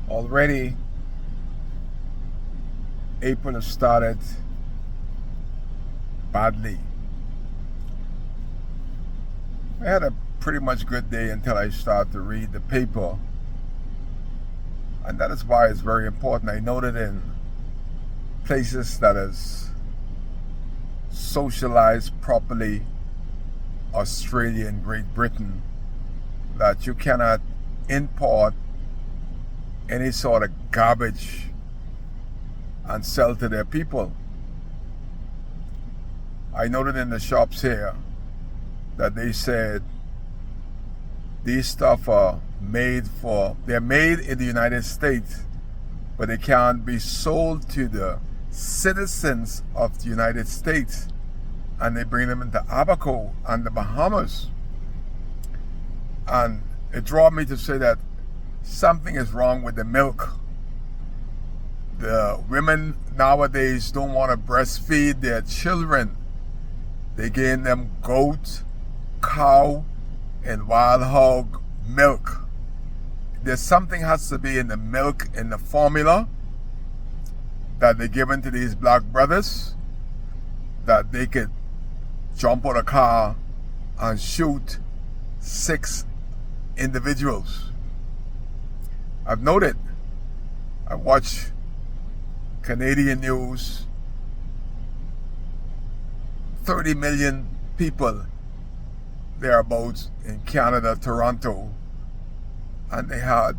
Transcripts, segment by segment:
Already, April has started badly. I had a pretty much good day until I started to read the paper, and that is why it's very important. I noted in places that is socialized properly, Australia and Great Britain, that you cannot import any sort of garbage and sell to their people. I noted in the shops here that they said these stuff are they're made in the United States, but they can't be sold to the citizens of the United States, and they bring them into Abaco and the Bahamas. And it drove me to say that something is wrong with the milk. The women nowadays don't want to breastfeed their children. They give them goat, cow, and wild hog milk. There's something has to be in the milk, in the formula that they're giving to these black brothers, that they could jump on a car and shoot 6 individuals. I've noted, I watch Canadian news, 30 million people thereabouts in Canada, Toronto, and they had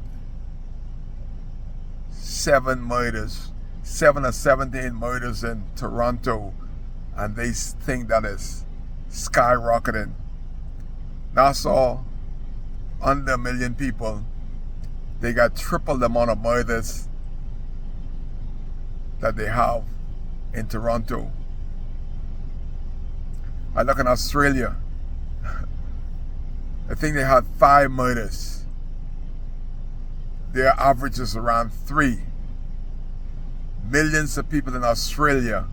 7 or 17 murders in Toronto, and they think that is skyrocketing. Nassau, under 1 million people, they got triple the amount of murders that they have in Toronto. I look in Australia, I think they had 5 murders. Their average is around 3. Millions of people in Australia,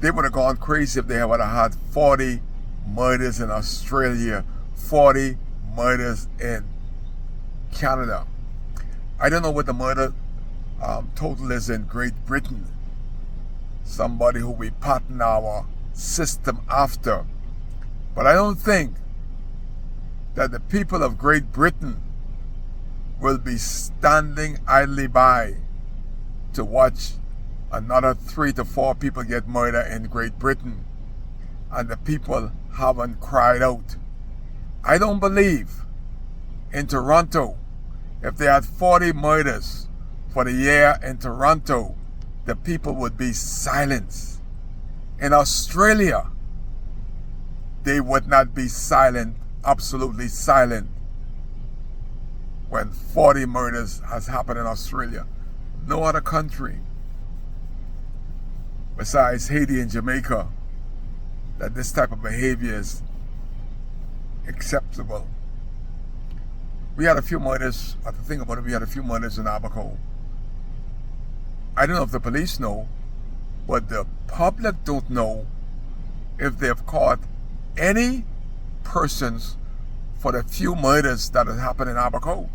they would have gone crazy if they would have had 40 murders in Australia, 40 murders in Canada. I don't know what the murder total is in Great Britain. Somebody who we pattern our system after. But I don't think that the people of Great Britain will be standing idly by to watch another 3 to 4 people get murdered in Great Britain, and the people haven't cried out. I don't believe in Toronto, if they had 40 murders for the year in Toronto, the people would be silent. In Australia, they would not be silent, absolutely silent, when 40 murders has happened in Australia. No other country besides Haiti and Jamaica that this type of behavior is acceptable. We had a few murders, I have to think about it, we had a few murders in Abaco. I don't know if the police know, but the public don't know if they've caught any persons for the few murders that have happened in Abaco.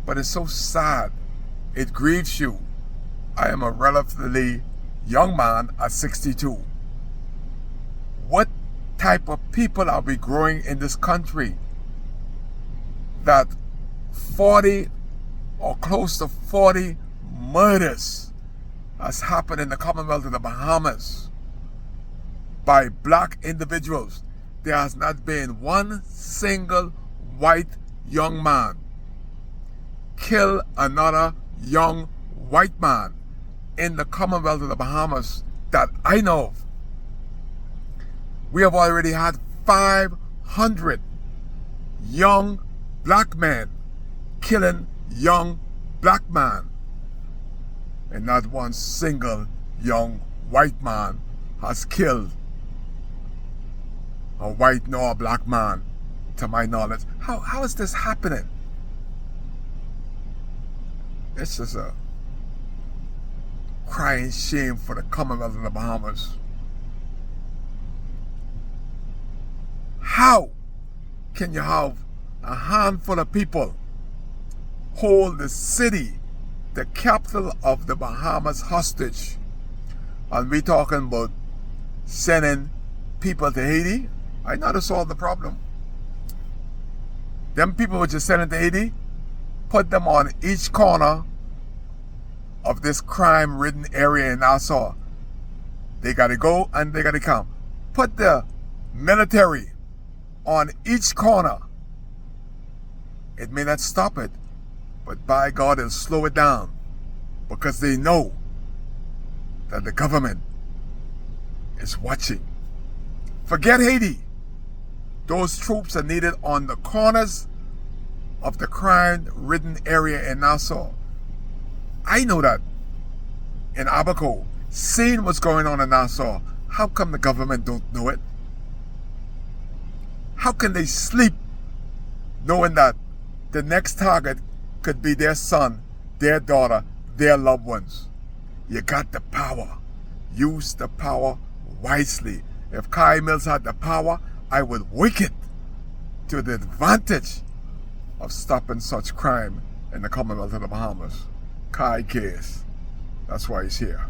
But it's so sad. It grieves you. I am a relatively young man at 62. What type of people are we growing in this country that 40 or close to 40 murders has happened in the Commonwealth of the Bahamas by black individuals? There has not been one single white young man kill another young white man in the Commonwealth of the Bahamas that I know of. We have already had 500 young black men killing young black man, and not one single young white man has killed a white nor a black man, to my knowledge. How is this happening? It's just a crying shame for the Commonwealth of the Bahamas. How can you have a handful of people hold the city, the capital of the Bahamas, hostage. And we talking about sending people to Haiti. I know to solve the problem. Them people which are sending to Haiti, put them on each corner of this crime-ridden area in Nassau. They got to go and they got to come. Put the military on each corner. It may not stop it, but by God, it'll slow it down, because they know that the government is watching. Forget Haiti. Those troops are needed on the corners of the crime-ridden area in Nassau. I know that in Abaco, seeing what's going on in Nassau, how come the government don't know it? How can they sleep knowing that the next target could be their son, their daughter, their loved ones? You got the power. Use the power wisely. If Kai Mills had the power, I would work it to the advantage of stopping such crime in the Commonwealth of the Bahamas. Kai cares. That's why he's here.